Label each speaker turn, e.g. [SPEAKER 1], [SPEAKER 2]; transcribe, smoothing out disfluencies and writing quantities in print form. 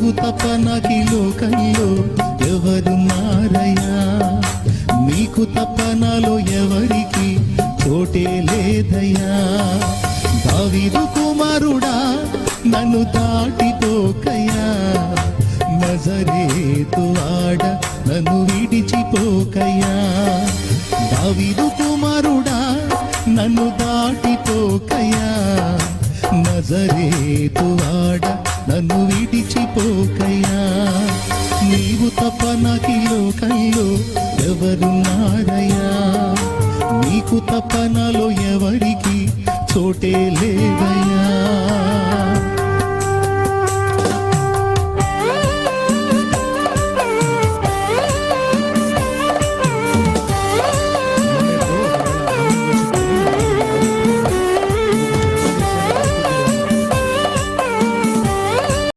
[SPEAKER 1] నీవు తప్ప నాకీ లోకంలో ఎవరున్నారయ్యా, నీకు తప్ప నాలో ఎవరికి చోటే లేదయ్యా. దావీదు కుమారుడా నన్ను దాటిపోకయ్యా, నజరేతు ఆడ నన్ను విడిచిపోకయ్యా. దావీదు కుమారుడా నన్ను దాటిపోకయ్యా, నజరేతు ఆడ నన్ను విడిచిపోకయ్యా. నీవు తప్ప నాకీ లోకంలో ఎవరున్నారయ్యా, నీకు తప్ప నాలో ఎవరికి చోటే లేదయ్యా.